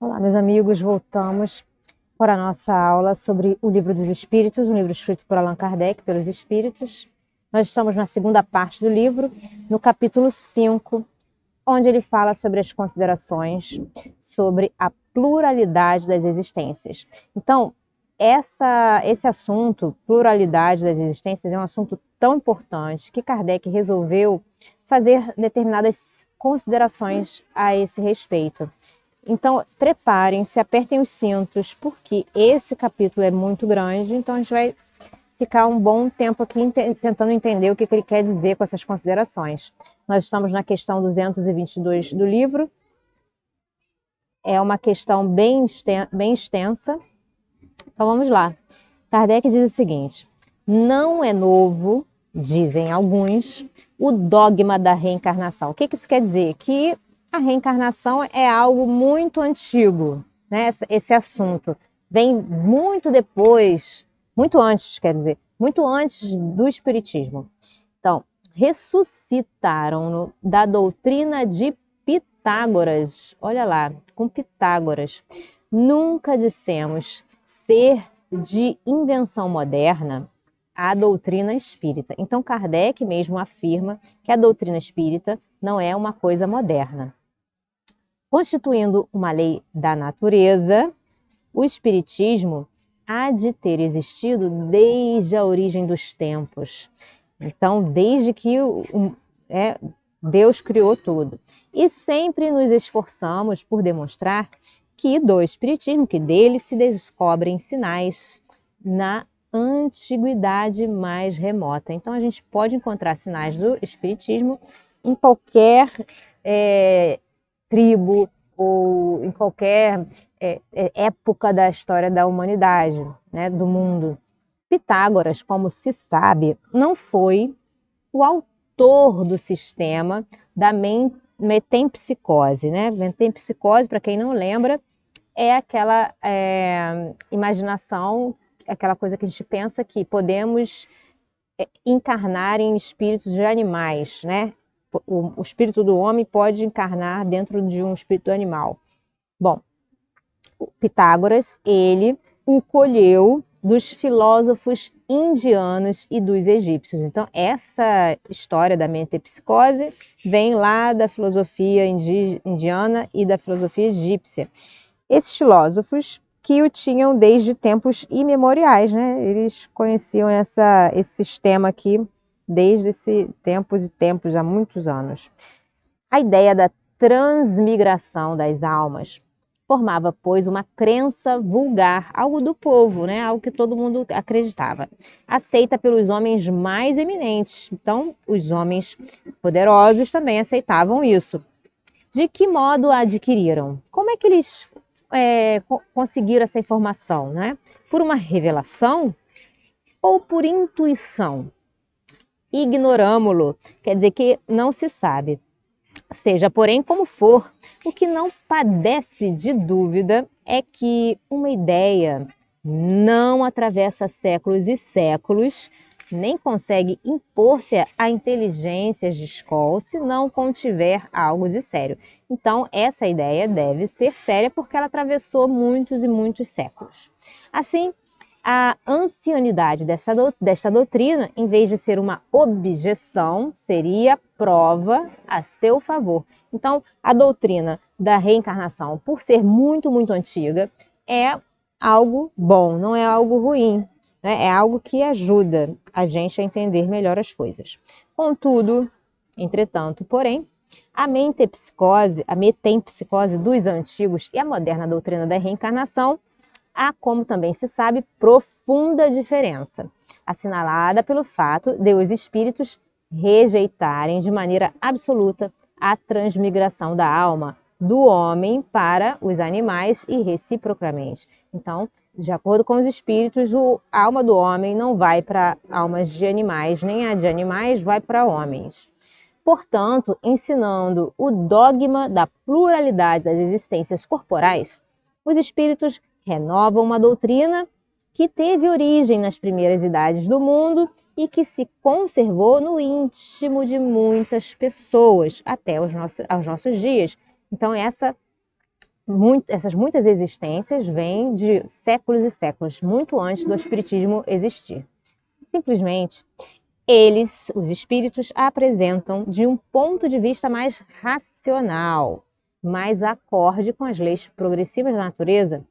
Olá, meus amigos, voltamos para a nossa aula sobre o Livro dos Espíritos, um livro escrito por Allan Kardec, pelos Espíritos. Nós estamos na segunda parte do livro, no capítulo 5, onde ele fala sobre as considerações sobre a pluralidade das existências. Então, esse assunto, pluralidade das existências, é um assunto tão importante que Kardec resolveu fazer determinadas considerações a esse respeito. Então, preparem-se, apertem os cintos, porque esse capítulo é muito grande, então a gente vai ficar um bom tempo aqui tentando entender o que ele quer dizer com essas considerações. Nós estamos na questão 222 do livro. É uma questão bem extensa. Então vamos lá. Kardec diz o seguinte: não é novo, dizem alguns, o dogma da reencarnação. O que isso quer dizer? Que a reencarnação é algo muito antigo, né? Esse assunto vem muito depois, muito antes, quer dizer, muito antes do Espiritismo. Então, ressuscitaram-no da doutrina de Pitágoras. Olha lá, com Pitágoras. Nunca dissemos ser de invenção moderna a doutrina espírita. Então, Kardec mesmo afirma que a doutrina espírita não é uma coisa moderna. Constituindo uma lei da natureza, o espiritismo há de ter existido desde a origem dos tempos. Então, desde que Deus criou tudo. E sempre nos esforçamos por demonstrar que do espiritismo, que dele se descobrem sinais na antiguidade mais remota. Então, a gente pode encontrar sinais do espiritismo em qualquer tribo ou em qualquer época da história da humanidade, né, do mundo. Pitágoras, como se sabe, não foi o autor do sistema da metempsicose, né? Metempsicose, para quem não lembra, é aquela imaginação, aquela coisa que a gente pensa que podemos encarnar em espíritos de animais, né? O espírito do homem pode encarnar dentro de um espírito animal. Bom, Pitágoras, ele o colheu dos filósofos indianos e dos egípcios. Então, essa história da metempsicose vem lá da filosofia indiana e da filosofia egípcia. Esses filósofos que o tinham desde tempos imemoriais, né? Eles conheciam esse sistema aqui desde tempos e tempos, há muitos anos. A ideia da transmigração das almas formava, pois, uma crença vulgar, algo do povo, né? Algo que todo mundo acreditava, aceita pelos homens mais eminentes. Então, os homens poderosos também aceitavam isso. De que modo a adquiriram? Como é que eles conseguiram essa informação, né? Por uma revelação ou por intuição? Ignoramo-lo, quer dizer que não se sabe. Seja, porém, como for, o que não padece de dúvida é que uma ideia não atravessa séculos e séculos, nem consegue impor-se a inteligências de escola se não contiver algo de sério. Então, essa ideia deve ser séria porque ela atravessou muitos e muitos séculos. Assim, a ancianidade desta doutrina, em vez de ser uma objeção, seria prova a seu favor. Então, a doutrina da reencarnação, por ser muito, muito antiga, é algo bom, não é algo ruim, né? É algo que ajuda a gente a entender melhor as coisas. Contudo, entretanto, porém, a metempsicose dos antigos e a moderna doutrina da reencarnação há, como também se sabe, profunda diferença, assinalada pelo fato de os espíritos rejeitarem de maneira absoluta a transmigração da alma do homem para os animais e reciprocamente. Então, de acordo com os espíritos, a alma do homem não vai para almas de animais, nem a de animais vai para homens. Portanto, ensinando o dogma da pluralidade das existências corporais, os espíritos renovam uma doutrina que teve origem nas primeiras idades do mundo e que se conservou no íntimo de muitas pessoas até aos nossos dias. Então, essa essas muitas existências vêm de séculos e séculos, muito antes do espiritismo existir. Simplesmente, os espíritos, apresentam de um ponto de vista mais racional, mais acorde com as leis progressivas da natureza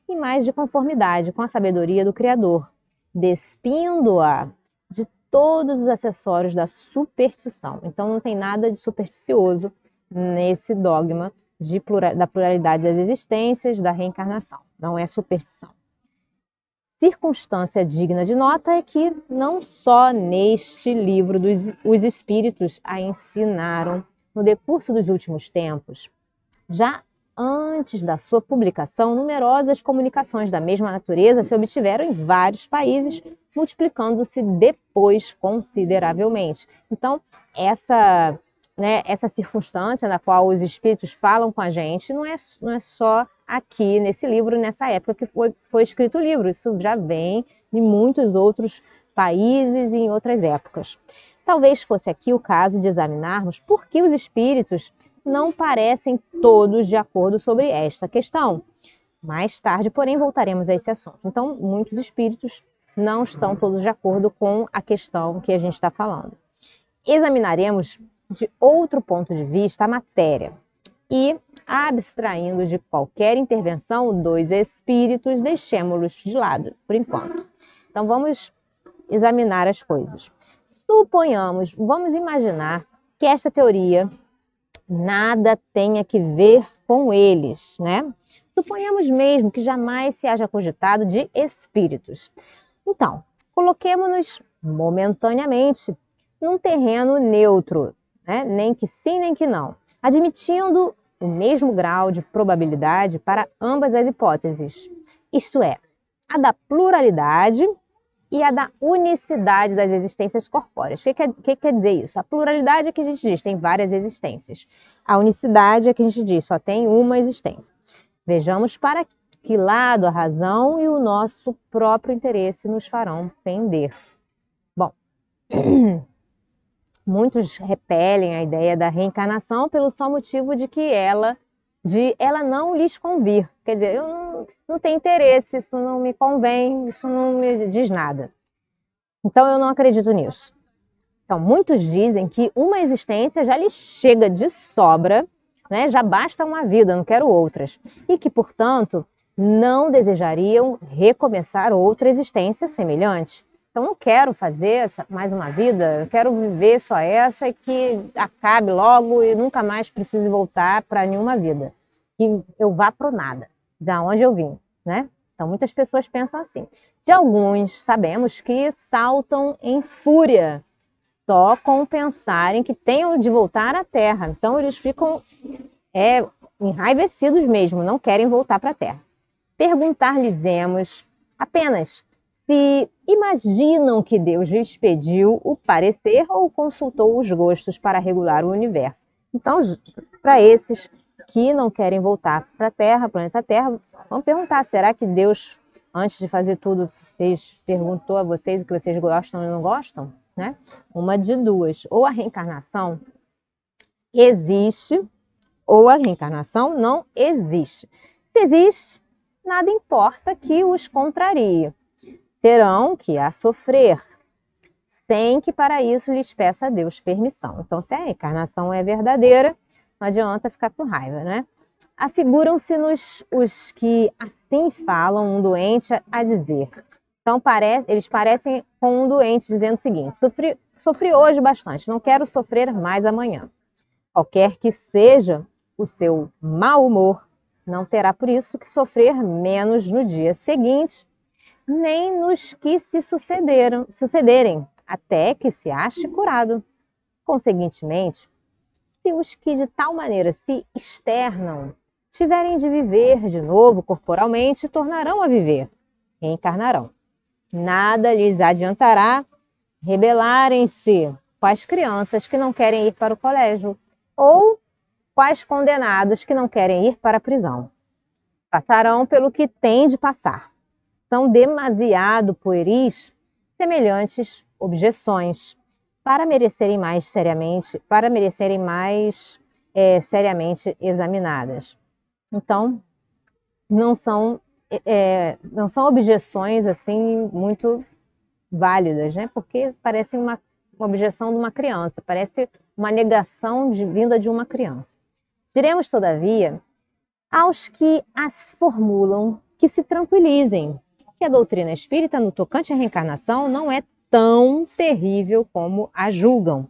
e mais de conformidade com a sabedoria do Criador, despindo-a de todos os acessórios da superstição. Então não tem nada de supersticioso nesse dogma da pluralidade das existências, da reencarnação. Não é superstição. Circunstância digna de nota é que não só neste livro os espíritos a ensinaram no decurso dos últimos tempos, já antes da sua publicação, numerosas comunicações da mesma natureza se obtiveram em vários países, multiplicando-se depois consideravelmente. Então, essa circunstância na qual os espíritos falam com a gente não é só aqui nesse livro, nessa época que foi escrito o livro. Isso já vem de muitos outros países e em outras épocas. Talvez fosse aqui o caso de examinarmos por que os espíritos não parecem todos de acordo sobre esta questão. Mais tarde, porém, voltaremos a esse assunto. Então, muitos espíritos não estão todos de acordo com a questão que a gente está falando. Examinaremos de outro ponto de vista a matéria e, abstraindo de qualquer intervenção dos espíritos, deixemos-los de lado, por enquanto. Então, vamos examinar as coisas. Vamos imaginar que esta teoria nada tenha que ver com eles, né? Suponhamos mesmo que jamais se haja cogitado de espíritos. Então, coloquemo-nos momentaneamente num terreno neutro, né? Nem que sim, nem que não, admitindo o mesmo grau de probabilidade para ambas as hipóteses, isto é, a da pluralidade e a da unicidade das existências corpóreas. O que quer dizer isso? A pluralidade é que a gente diz, tem várias existências. A unicidade é que a gente diz, só tem uma existência. Vejamos para que lado a razão e o nosso próprio interesse nos farão pender. Bom, muitos repelem a ideia da reencarnação pelo só motivo de ela não lhes convir. Quer dizer, eu não tenho interesse, isso não me convém, isso não me diz nada. Então eu não acredito nisso. Então muitos dizem que uma existência já lhes chega de sobra, né? Já basta uma vida, não quero outras. E que, portanto, não desejariam recomeçar outra existência semelhante. Então não quero fazer mais uma vida, eu quero viver só essa e que acabe logo e nunca mais precise voltar para nenhuma vida. Que eu vá para o nada, da onde eu vim, né? Então muitas pessoas pensam assim. De alguns sabemos que saltam em fúria só com pensarem que tenham de voltar à Terra. Então eles ficam enraivecidos mesmo, não querem voltar para a Terra. Perguntar-lhes-emos apenas se imaginam que Deus lhes pediu o parecer ou consultou os gostos para regular o universo. Então, para esses que não querem voltar para a Terra, planeta Terra, vamos perguntar, será que Deus, antes de fazer tudo, perguntou a vocês o que vocês gostam e não gostam? Né? Uma de duas, ou a reencarnação existe, ou a reencarnação não existe. Se existe, nada importa que os contrarie. Terão que a sofrer, sem que para isso lhes peça a Deus permissão. Então, se a reencarnação é verdadeira, não adianta ficar com raiva, né? Afiguram-se-nos os que assim falam um doente a dizer. Então, eles parecem com um doente dizendo o seguinte: sofri hoje bastante, não quero sofrer mais amanhã. Qualquer que seja o seu mau humor, não terá por isso que sofrer menos no dia seguinte, nem nos que se sucederem, até que se ache curado. Conseguintemente, se os que de tal maneira se externam tiverem de viver de novo corporalmente, tornarão a viver, reencarnarão. Nada lhes adiantará rebelarem-se quais crianças que não querem ir para o colégio, ou quais condenados que não querem ir para a prisão. Passarão pelo que têm de passar. São demasiado pueris semelhantes objeções para merecerem mais seriamente examinadas. Então, não são objeções assim muito válidas, né? Porque parece uma objeção de uma criança, parece uma negação vinda de uma criança. Diremos, todavia, aos que as formulam que se tranquilizem, que a doutrina espírita no tocante à reencarnação não é tão terrível como a julgam,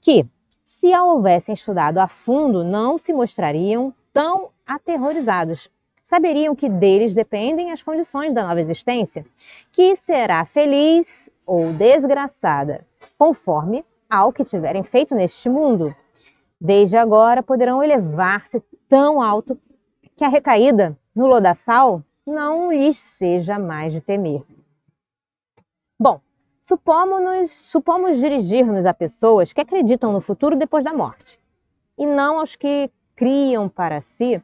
que, se a houvessem estudado a fundo, não se mostrariam tão aterrorizados. Saberiam que deles dependem as condições da nova existência, que será feliz ou desgraçada, conforme ao que tiverem feito neste mundo. Desde agora poderão elevar-se tão alto que a recaída no lodaçal não lhes seja mais de temer. Bom, supomos dirigir-nos a pessoas que acreditam no futuro depois da morte, e não aos que criam para si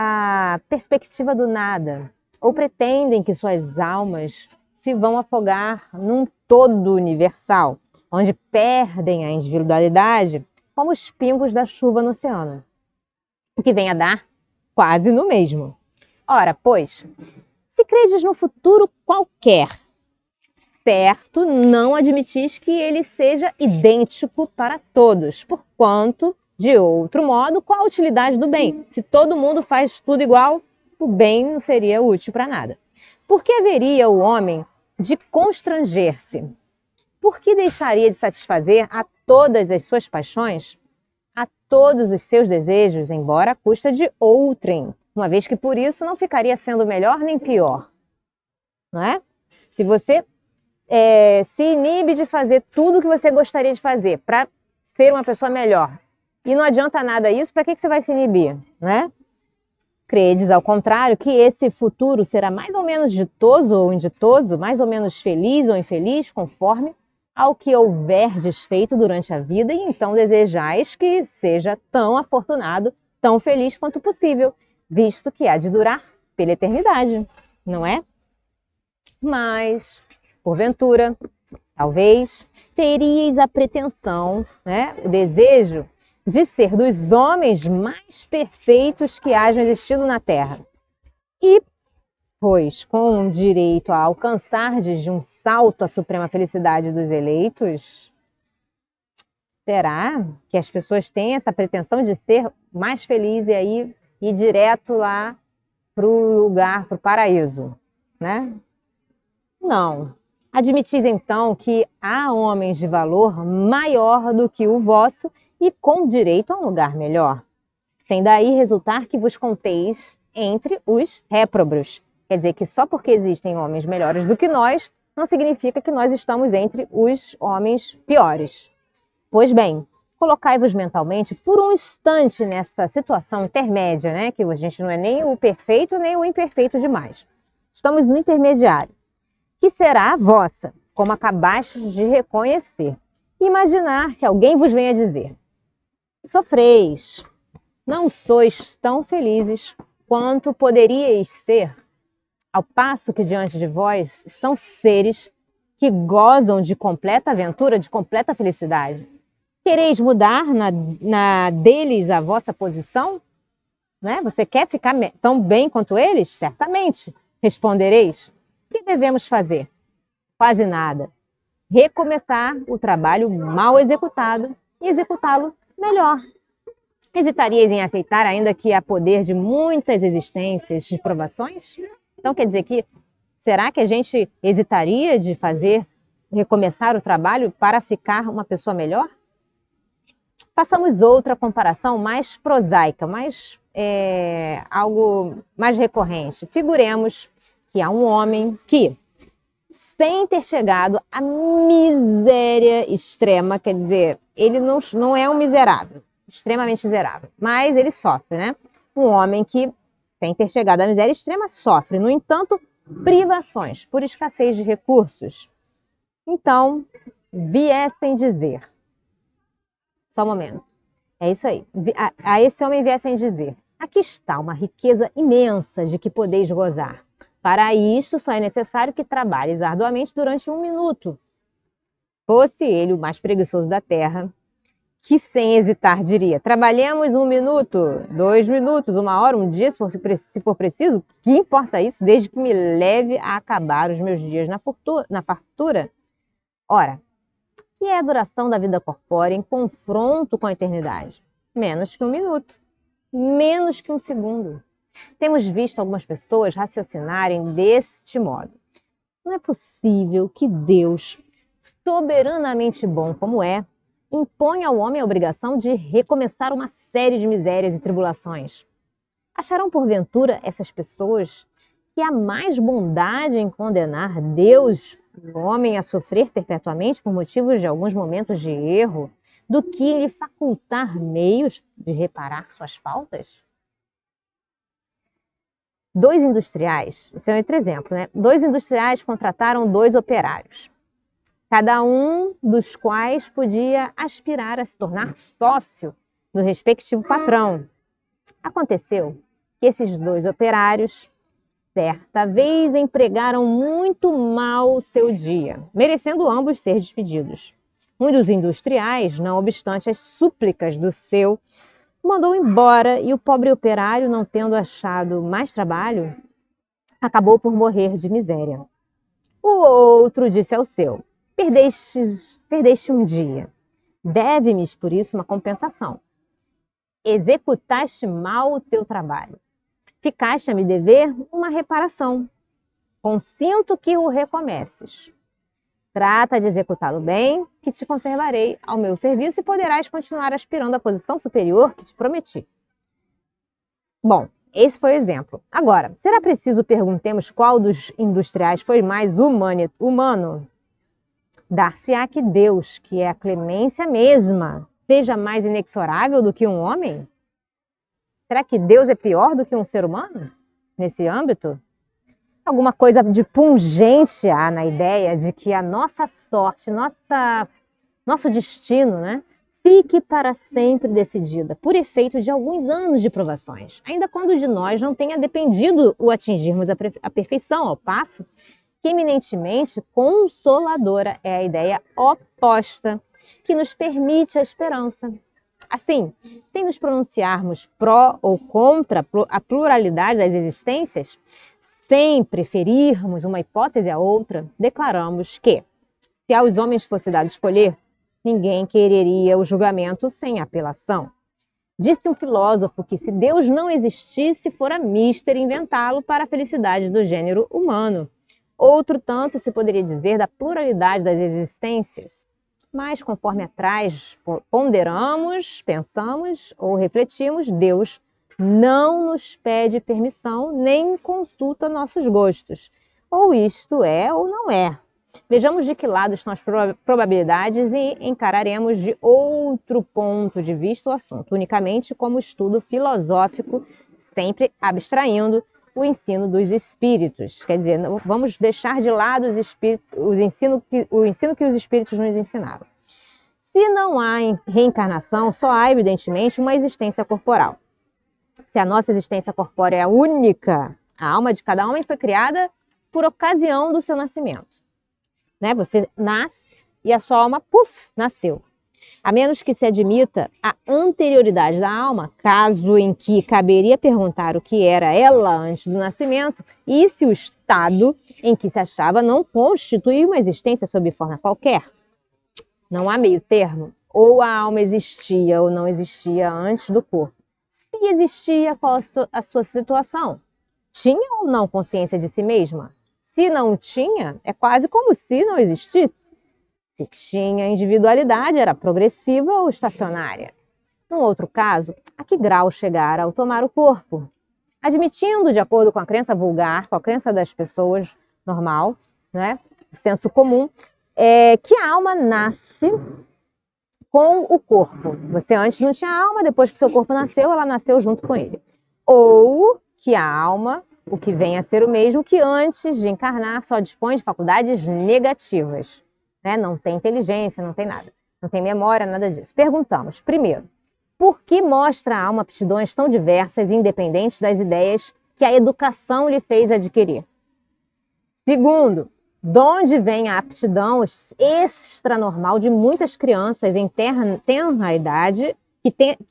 a perspectiva do nada, ou pretendem que suas almas se vão afogar num todo universal, onde perdem a individualidade como os pingos da chuva no oceano, o que vem a dar quase no mesmo. Ora, pois, se credes no futuro qualquer, certo, não admitis que ele seja idêntico para todos, porquanto, de outro modo, qual a utilidade do bem? Se todo mundo faz tudo igual, o bem não seria útil para nada. Por que haveria o homem de constranger-se? Por que deixaria de satisfazer a todas as suas paixões, a todos os seus desejos, embora à custa de outrem, uma vez que por isso não ficaria sendo melhor nem pior? Não é? Se você se inibe de fazer tudo o que você gostaria de fazer para ser uma pessoa melhor, e não adianta nada isso, para que você vai se inibir, né? Credes, ao contrário, que esse futuro será mais ou menos ditoso ou inditoso, mais ou menos feliz ou infeliz, conforme ao que houverdes feito durante a vida, e então desejais que seja tão afortunado, tão feliz quanto possível, visto que há de durar pela eternidade, não é? Mas, porventura, talvez, teríeis a pretensão, né, o desejo de ser dos homens mais perfeitos que hajam existido na Terra. E, pois, com direito a alcançardes de um salto a suprema felicidade dos eleitos, será que as pessoas têm essa pretensão de ser mais feliz e aí ir direto lá para o lugar, para o paraíso, né? Não. Admitis então que há homens de valor maior do que o vosso e com direito a um lugar melhor, sem daí resultar que vos conteis entre os réprobos. Quer dizer que só porque existem homens melhores do que nós, não significa que nós estamos entre os homens piores. Pois bem, colocai-vos mentalmente por um instante nessa situação intermédia, né? Que a gente não é nem o perfeito nem o imperfeito demais. Estamos no intermediário, que será a vossa, como acabastes de reconhecer. Imaginar que alguém vos venha dizer: sofreis, não sois tão felizes quanto poderíeis ser, ao passo que diante de vós estão seres que gozam de completa aventura, de completa felicidade. Quereis mudar na deles a vossa posição? Né? Você quer ficar tão bem quanto eles? Certamente, respondereis. O que devemos fazer? Quase nada. Recomeçar o trabalho mal executado e executá-lo melhor. Hesitarias em aceitar, ainda que há poder de muitas existências de provações? Então quer dizer que, será que a gente hesitaria de recomeçar o trabalho para ficar uma pessoa melhor? Façamos outra comparação mais prosaica, algo mais recorrente. Figuremos que há um homem que, sem ter chegado à miséria extrema, quer dizer, ele não é um miserável, extremamente miserável, mas ele sofre, né? Um homem que, sem ter chegado à miséria extrema, sofre, no entanto, privações por escassez de recursos. Então, viessem dizer... Só um momento. É isso aí. A esse homem viessem dizer: aqui está uma riqueza imensa de que podeis gozar. Para isto só é necessário que trabalhes arduamente durante 1 minuto. Fosse ele o mais preguiçoso da terra, que sem hesitar diria: trabalhemos 1 minuto, 2 minutos, 1 hora, um dia, se for preciso, que importa isso, desde que me leve a acabar os meus dias na fartura? Ora, que é a duração da vida corpórea em confronto com a eternidade? Menos que 1 minuto, menos que 1 segundo. Temos visto algumas pessoas raciocinarem deste modo: não é possível que Deus, soberanamente bom como é, impõe ao homem a obrigação de recomeçar uma série de misérias e tribulações. Acharão porventura essas pessoas que há mais bondade em condenar Deus, o homem, a sofrer perpetuamente por motivos de alguns momentos de erro, do que em lhe facultar meios de reparar suas faltas? 2 industriais, esse é outro exemplo, né? 2 industriais contrataram 2 operários, cada um dos quais podia aspirar a se tornar sócio do respectivo patrão. Aconteceu que esses 2 operários, certa vez, empregaram muito mal o seu dia, merecendo ambos ser despedidos. Um dos industriais, não obstante as súplicas do seu, mandou embora, e o pobre operário, não tendo achado mais trabalho, acabou por morrer de miséria. O outro disse ao seu: perdeste um dia. Deve-me, por isso, uma compensação. Executaste mal o teu trabalho. Ficaste a me dever uma reparação. Consinto que o recomeces. Trata de executá-lo bem, que te conservarei ao meu serviço e poderás continuar aspirando à posição superior que te prometi. Bom, esse foi o exemplo. Agora, será preciso perguntemos qual dos industriais foi mais humano? Dar-se-á que Deus, que é a clemência mesma, seja mais inexorável do que um homem? Será que Deus é pior do que um ser humano nesse âmbito? Alguma coisa de pungente há na ideia de que a nossa sorte, nosso destino, né, fique para sempre decidida por efeito de alguns anos de provações, ainda quando de nós não tenha dependido o atingirmos a perfeição, ao passo que eminentemente consoladora é a ideia oposta, que nos permite a esperança. Assim, sem nos pronunciarmos pró ou contra a pluralidade das existências, sem preferirmos uma hipótese à outra, declaramos que, se aos homens fosse dado escolher, ninguém quereria o julgamento sem apelação. Disse um filósofo que, se Deus não existisse, fora mister inventá-lo para a felicidade do gênero humano. Outro tanto se poderia dizer da pluralidade das existências. Mas, conforme atrás ponderamos, pensamos ou refletimos, Deus não nos pede permissão nem consulta nossos gostos. Ou isto é ou não é. Vejamos de que lado estão as probabilidades e encararemos de outro ponto de vista o assunto, unicamente como estudo filosófico, sempre abstraindo o ensino dos espíritos. Quer dizer, vamos deixar de lado o ensino que os espíritos nos ensinaram. Se não há reencarnação, só há, evidentemente, uma existência corporal. Se a nossa existência corpórea é única, a alma de cada homem foi criada por ocasião do seu nascimento. Né? Você nasce e a sua alma, puf, nasceu. A menos que se admita a anterioridade da alma, caso em que caberia perguntar o que era ela antes do nascimento e se o estado em que se achava não constituía uma existência sob forma qualquer. Não há meio termo. Ou a alma existia ou não existia antes do corpo. Se existia, qual a sua situação? Tinha ou não consciência de si mesma? Se não tinha, é quase como se não existisse. Se tinha individualidade, era progressiva ou estacionária. No outro caso, a que grau chegar ao tomar o corpo? Admitindo, de acordo com a crença vulgar, com a crença das pessoas normal, né, o senso comum, que a alma nasce com o corpo. Você antes não tinha alma, depois que seu corpo nasceu, ela nasceu junto com ele. Ou que a alma, o que vem a ser o mesmo, que antes de encarnar só dispõe de faculdades negativas. Né? Não tem inteligência, não tem nada. Não tem memória, nada disso. Perguntamos, primeiro, por que mostra a alma aptidões tão diversas e independentes das ideias que a educação lhe fez adquirir? Segundo, De onde vem a aptidão extranormal de muitas crianças em tenra idade,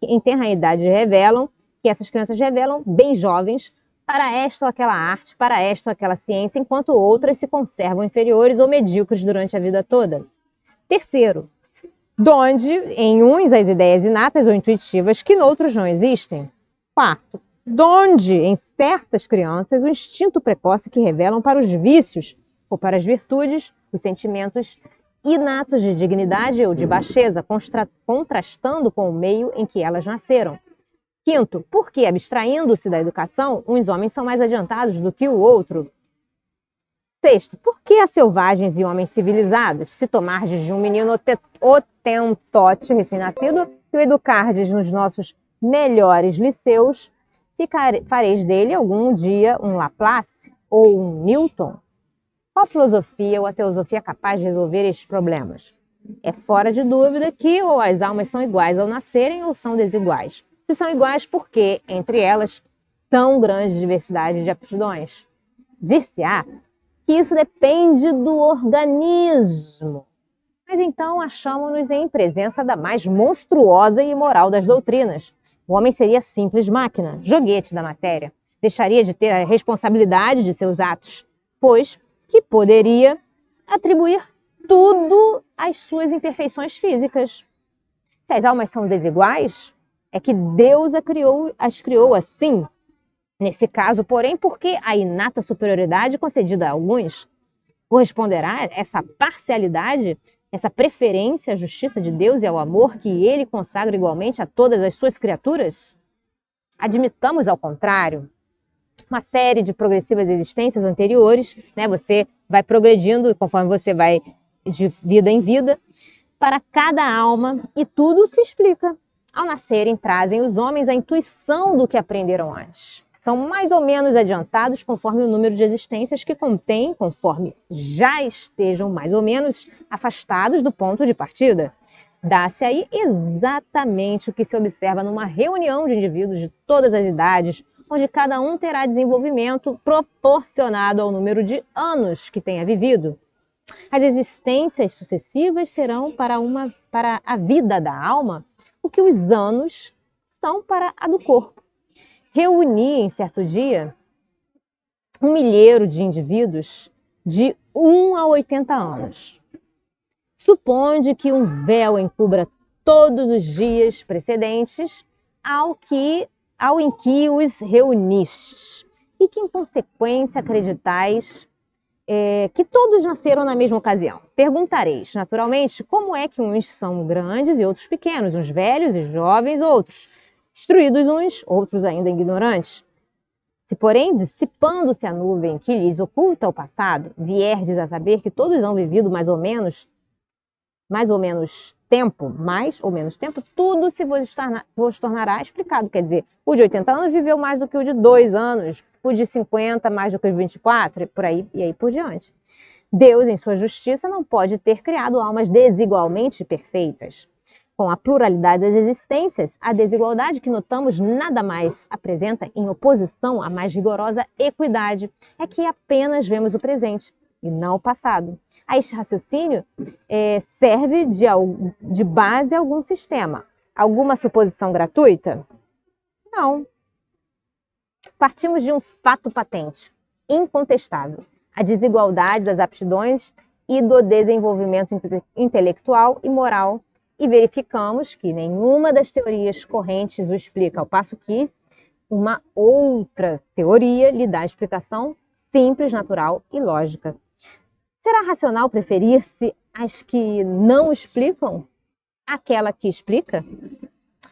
em tenra idade revelam, que essas crianças revelam, bem jovens, para esta ou aquela arte, para esta ou aquela ciência, enquanto outras se conservam inferiores ou medíocres durante a vida toda. Terceiro, donde em uns as ideias inatas ou intuitivas que noutros não existem. Quarto, donde em certas crianças o instinto precoce que revelam para os vícios ou para as virtudes, os sentimentos inatos de dignidade ou de baixeza, contrastando com o meio em que elas nasceram. Quinto, porque, abstraindo-se da educação, uns homens são mais adiantados do que o outro. Sexto, por que há selvagens e homens civilizados? Se tomardes de um menino otentote recém-nascido e o educardes nos nossos melhores liceus, fareis dele algum dia um Laplace ou um Newton? Qual filosofia ou a teosofia é capaz de resolver estes problemas? É fora de dúvida que ou as almas são iguais ao nascerem ou são desiguais. Se são iguais, por que, entre elas, tão grande diversidade de aptidões? Dir-se-á que isso depende do organismo. Mas então achamos-nos em presença da mais monstruosa e imoral das doutrinas. O homem seria simples máquina, joguete da matéria. Deixaria de ter a responsabilidade de seus atos, pois que poderia atribuir tudo às suas imperfeições físicas. Se as almas são desiguais, é que Deus as criou assim. Nesse caso, porém, porque a inata superioridade concedida a alguns corresponderá a essa parcialidade, essa preferência à justiça de Deus e ao amor que ele consagra igualmente a todas as suas criaturas? Admitamos, ao contrário, uma série de progressivas existências anteriores, né? Você vai progredindo conforme você vai de vida em vida, para cada alma, e tudo se explica. Ao nascerem, trazem os homens a intuição do que aprenderam antes. São mais ou menos adiantados conforme o número de existências que contêm, conforme já estejam mais ou menos afastados do ponto de partida. Dá-se aí exatamente o que se observa numa reunião de indivíduos de todas as idades, onde cada um terá desenvolvimento proporcionado ao número de anos que tenha vivido. As existências sucessivas serão para a vida da alma o que os anos são para a do corpo. Reuni em certo dia um milheiro de indivíduos de 1 a 80 anos. Suponde que um véu encubra todos os dias precedentes ao em que os reunistes, e que, em consequência, acreditais que todos nasceram na mesma ocasião. Perguntareis, naturalmente, como é que uns são grandes e outros pequenos, uns velhos e jovens, outros instruídos uns, outros ainda ignorantes. Se, porém, dissipando-se a nuvem que lhes oculta o passado, vierdes a saber que todos hão vivido mais ou menos tempo, tudo se vos tornará explicado. Quer dizer, o de 80 anos viveu mais do que o de 2 anos, o de 50 mais do que o de 24, e aí por diante. Deus, em sua justiça, não pode ter criado almas desigualmente perfeitas. Com a pluralidade das existências, a desigualdade que notamos nada mais apresenta em oposição à mais rigorosa equidade, é que apenas vemos o presente e não o passado. A este raciocínio serve de base a algum sistema. Alguma suposição gratuita? Não. Partimos de um fato patente, incontestável: a desigualdade das aptidões e do desenvolvimento intelectual e moral, e verificamos que nenhuma das teorias correntes o explica, ao passo que uma outra teoria lhe dá explicação simples, natural e lógica. Será racional preferir-se as que não explicam àquela que explica?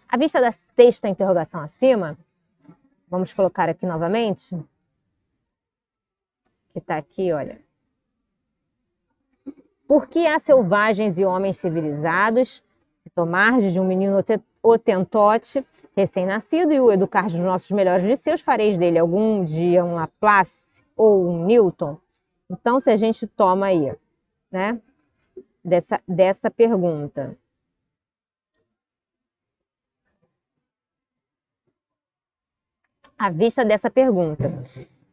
À vista da sexta interrogação acima, vamos colocar aqui novamente, que está aqui, olha. Por que há selvagens e homens civilizados? Se tomardes de um menino otentote, recém-nascido, e o educardes nos nossos melhores liceus, fareis dele algum dia um Laplace ou um Newton? Então, se a gente toma aí, né, dessa pergunta, à vista dessa pergunta,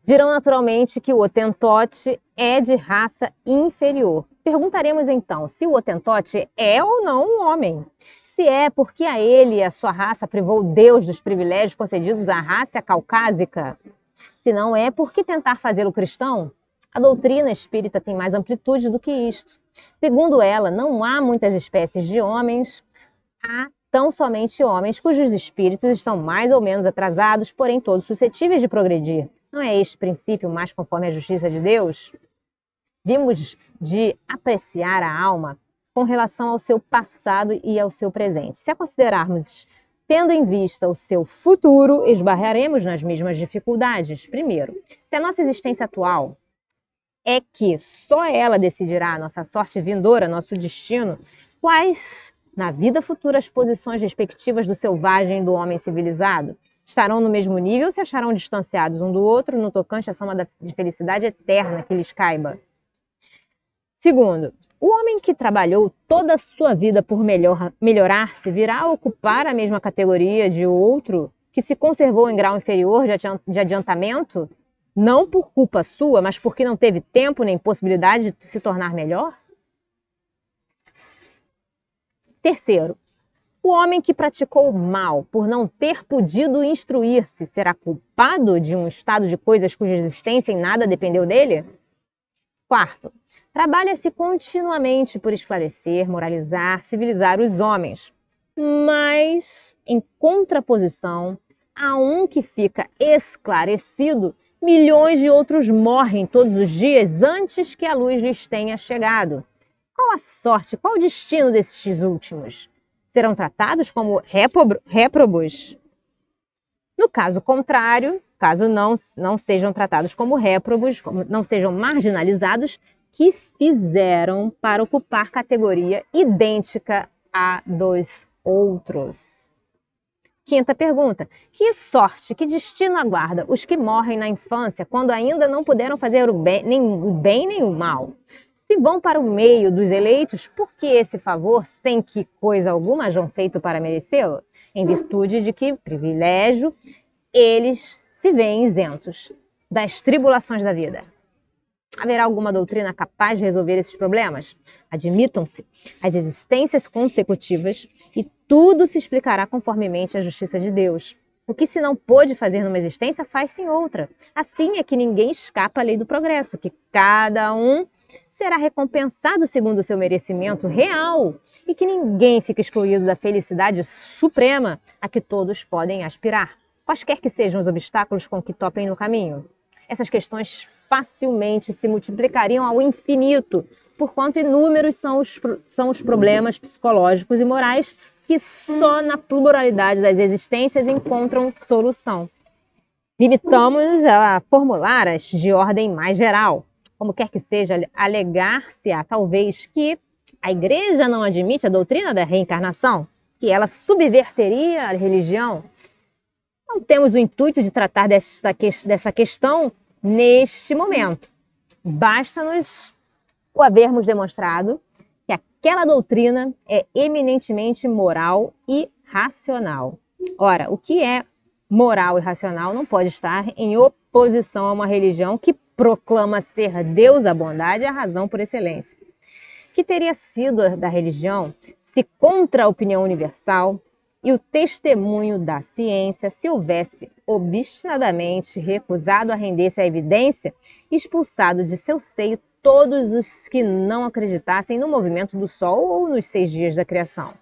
Dirão naturalmente que o Hotentote é de raça inferior. Perguntaremos então se o Hotentote é ou não um homem. Se é, porque a ele e a sua raça privou Deus dos privilégios concedidos à raça caucásica. Se não é, por que tentar fazê-lo cristão? A doutrina espírita tem mais amplitude do que isto. Segundo ela, não há muitas espécies de homens, há tão somente homens cujos espíritos estão mais ou menos atrasados, porém todos suscetíveis de progredir. Não é este princípio mais conforme a justiça de Deus? Vimos de apreciar a alma com relação ao seu passado e ao seu presente. Se a considerarmos tendo em vista o seu futuro, esbarraremos nas mesmas dificuldades. Primeiro, se a nossa existência atual é que só ela decidirá a nossa sorte vindoura, nosso destino, quais, na vida futura, as posições respectivas do selvagem e do homem civilizado? Estarão no mesmo nível ou se acharão distanciados um do outro no tocante à soma de felicidade eterna que lhes caiba? Segundo, o homem que trabalhou toda a sua vida por melhorar-se virá a ocupar a mesma categoria de outro que se conservou em grau inferior de adiantamento, não por culpa sua, mas porque não teve tempo nem possibilidade de se tornar melhor? Terceiro, o homem que praticou o mal por não ter podido instruir-se será culpado de um estado de coisas cuja existência em nada dependeu dele? Quarto, trabalha-se continuamente por esclarecer, moralizar, civilizar os homens, mas, em contraposição a um que fica esclarecido, milhões de outros morrem todos os dias antes que a luz lhes tenha chegado. Qual a sorte, qual o destino desses últimos? Serão tratados como réprobos? No caso contrário, caso não sejam tratados como réprobos, não sejam marginalizados, que fizeram para ocupar categoria idêntica à dos outros. Quinta pergunta: que sorte, que destino aguarda os que morrem na infância quando ainda não puderam fazer o bem nem o mal? Se vão para o meio dos eleitos, por que esse favor, sem que coisa alguma hajam feito para merecê-lo? Em virtude de que privilégio eles se veem isentos das tribulações da vida. Haverá alguma doutrina capaz de resolver esses problemas? Admitam-se as existências consecutivas e tudo se explicará conformemente à justiça de Deus. O que se não pôde fazer numa existência, faz-se em outra. Assim é que ninguém escapa à lei do progresso, que cada um será recompensado segundo o seu merecimento real e que ninguém fica excluído da felicidade suprema a que todos podem aspirar, quaisquer que sejam os obstáculos com que topem no caminho. Essas questões facilmente se multiplicariam ao infinito, porquanto inúmeros são os problemas psicológicos e morais que só na pluralidade das existências encontram solução. Limitamos-nos a formular-as de ordem mais geral. Como quer que seja, alegar-se-á talvez que a Igreja não admite a doutrina da reencarnação, que ela subverteria a religião. Não temos o intuito de tratar dessa questão neste momento. Basta-nos o havermos demonstrado que aquela doutrina é eminentemente moral e racional. Ora, o que é moral e racional não pode estar em oposição a uma religião que proclama ser Deus a bondade e a razão por excelência. Que teria sido da religião se, contra a opinião universal e o testemunho da ciência, se houvesse obstinadamente recusado a render-se à evidência, expulsado de seu seio todos os que não acreditassem no movimento do Sol ou nos 6 dias da criação?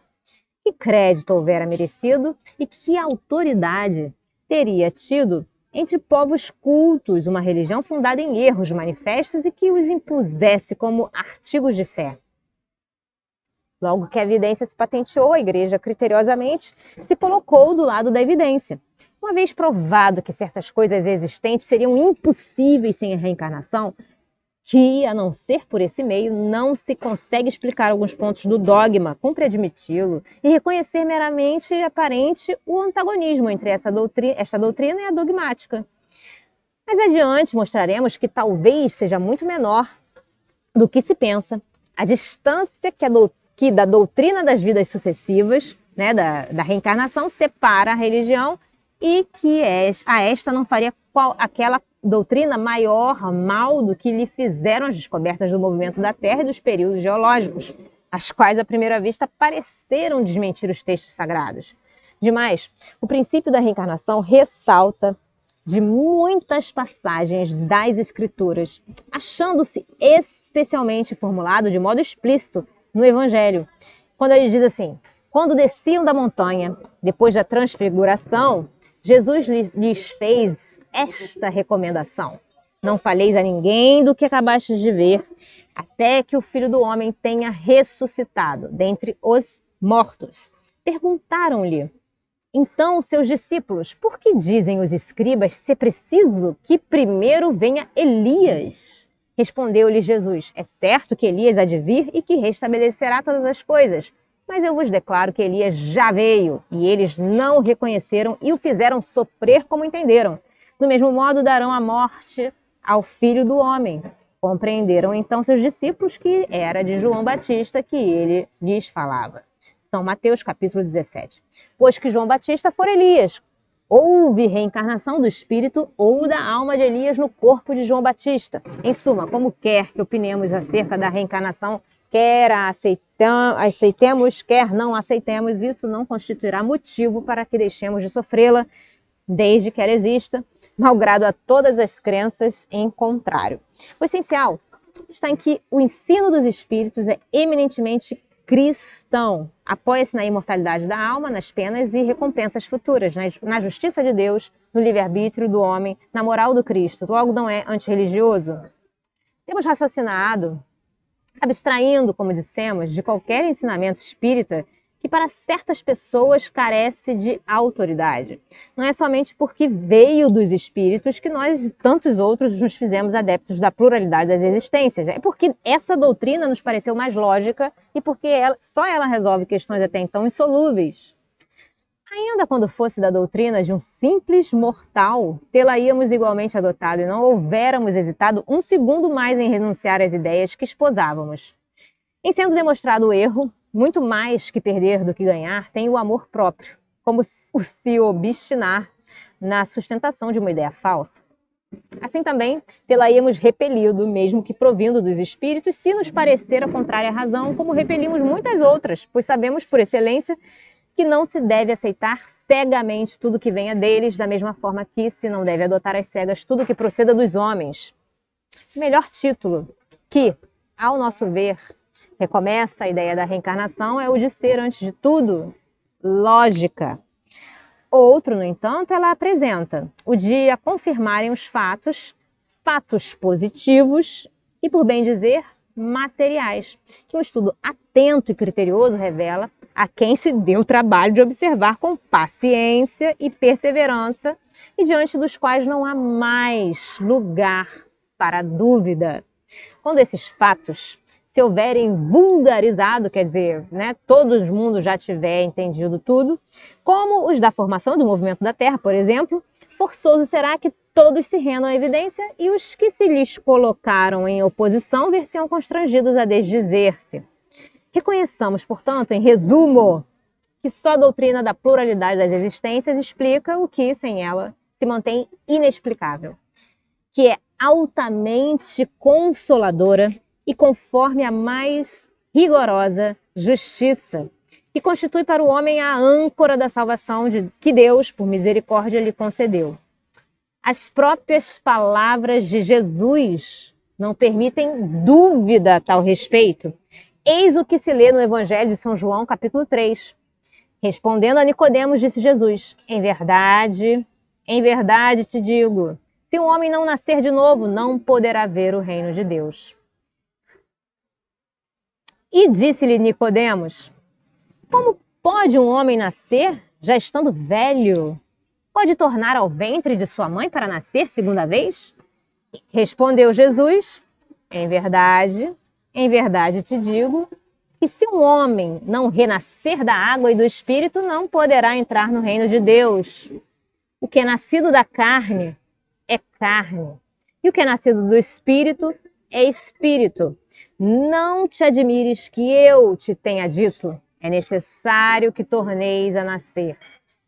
Que crédito houvera merecido e que autoridade teria tido entre povos cultos uma religião fundada em erros manifestos e que os impusesse como artigos de fé? Logo que a evidência se patenteou, a Igreja criteriosamente se colocou do lado da evidência. Uma vez provado que certas coisas existentes seriam impossíveis sem a reencarnação, que, a não ser por esse meio, não se consegue explicar alguns pontos do dogma, cumpre admiti-lo e reconhecer meramente aparente o antagonismo entre esta doutrina e a dogmática. Mais adiante mostraremos que talvez seja muito menor do que se pensa a distância que da doutrina das vidas sucessivas, né, da reencarnação, separa a religião e que a esta não faria aquela doutrina maior mal do que lhe fizeram as descobertas do movimento da Terra e dos períodos geológicos, as quais, à primeira vista, pareceram desmentir os textos sagrados. Demais, o princípio da reencarnação ressalta de muitas passagens das Escrituras, achando-se especialmente formulado de modo explícito no Evangelho, quando ele diz assim: quando desciam da montanha, depois da transfiguração, Jesus lhes fez esta recomendação: não faleis a ninguém do que acabastes de ver, até que o Filho do Homem tenha ressuscitado dentre os mortos. Perguntaram-lhe então seus discípulos: por que dizem os escribas ser preciso que primeiro venha Elias? Respondeu-lhe Jesus: é certo que Elias há de vir e que restabelecerá todas as coisas. Mas eu vos declaro que Elias já veio, e eles não o reconheceram e o fizeram sofrer como entenderam. Do mesmo modo darão a morte ao Filho do Homem. Compreenderam então seus discípulos que era de João Batista que ele lhes falava. São Mateus capítulo 17. Pois que João Batista for Elias, houve reencarnação do espírito ou da alma de Elias no corpo de João Batista. Em suma, como quer que opinemos acerca da reencarnação, quer a aceitemos, quer não aceitemos, isso não constituirá motivo para que deixemos de sofrê-la, desde que ela exista, malgrado a todas as crenças em contrário. O essencial está em que o ensino dos espíritos é eminentemente cristão, apoia-se na imortalidade da alma, nas penas e recompensas futuras, na justiça de Deus, no livre-arbítrio do homem, na moral do Cristo. Logo, não é antirreligioso? Temos raciocinado, abstraindo, como dissemos, de qualquer ensinamento espírita que para certas pessoas carece de autoridade. Não é somente porque veio dos espíritos que nós e tantos outros nos fizemos adeptos da pluralidade das existências. É porque essa doutrina nos pareceu mais lógica e porque só ela resolve questões até então insolúveis. Ainda quando fosse da doutrina de um simples mortal, tê-la-íamos igualmente adotado e não houvéramos hesitado um segundo mais em renunciar às ideias que esposávamos. Em sendo demonstrado o erro, muito mais que perder do que ganhar, tem o amor próprio, como o se obstinar na sustentação de uma ideia falsa. Assim também, tê-la-íamos repelido, mesmo que provindo dos espíritos, se nos parecer a contrária razão, como repelimos muitas outras, pois sabemos por excelência que não se deve aceitar cegamente tudo que venha deles, da mesma forma que se não deve adotar às cegas tudo que proceda dos homens. Melhor título que, ao nosso ver, recomeça a ideia da reencarnação é o de ser, antes de tudo, lógica. Outro, no entanto, ela apresenta o de a confirmarem os fatos positivos e, por bem dizer, materiais, que um estudo atento e criterioso revela a quem se deu o trabalho de observar com paciência e perseverança e diante dos quais não há mais lugar para dúvida. Quando esses fatos se houverem vulgarizado, quer dizer, todo mundo já tiver entendido tudo, como os da formação do movimento da Terra, por exemplo, forçoso será que todos se rendam à evidência e os que se lhes colocaram em oposição ver-se-ão constrangidos a desdizer-se. Reconheçamos, portanto, em resumo, que só a doutrina da pluralidade das existências explica o que, sem ela, se mantém inexplicável, que é altamente consoladora e conforme a mais rigorosa justiça, que constitui para o homem a âncora da salvação que Deus, por misericórdia, lhe concedeu. As próprias palavras de Jesus não permitem dúvida a tal respeito. Eis o que se lê no Evangelho de São João, capítulo 3. Respondendo a Nicodemos, disse Jesus: em verdade te digo, se um homem não nascer de novo, não poderá ver o reino de Deus. E disse-lhe Nicodemos: como pode um homem nascer, já estando velho? Pode tornar ao ventre de sua mãe para nascer segunda vez? Respondeu Jesus: em verdade te digo, que se um homem não renascer da água e do Espírito, não poderá entrar no reino de Deus. O que é nascido da carne é carne, e o que é nascido do Espírito é Espírito. Não te admires que eu te tenha dito, é necessário que torneis a nascer.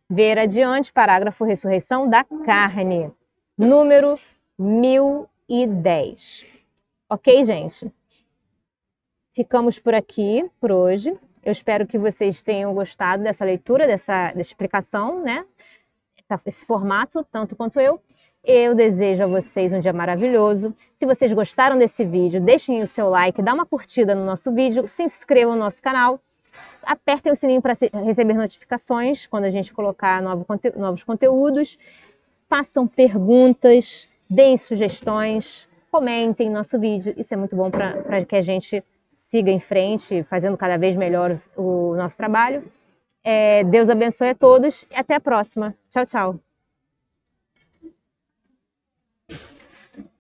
Ver adiante, parágrafo ressurreição da carne, número 1010. Ok, gente? Ficamos por aqui por hoje. Eu espero que vocês tenham gostado dessa leitura, dessa explicação, né? Esse formato, tanto quanto eu. Eu desejo a vocês um dia maravilhoso. Se vocês gostaram desse vídeo, deixem o seu like, dá uma curtida no nosso vídeo, se inscrevam no nosso canal, apertem o sininho para receber notificações quando a gente colocar novos conteúdos. Façam perguntas, deem sugestões, comentem nosso vídeo. Isso é muito bom para que a gente siga em frente, fazendo cada vez melhor o nosso trabalho. Deus abençoe a todos e até a próxima. Tchau, tchau.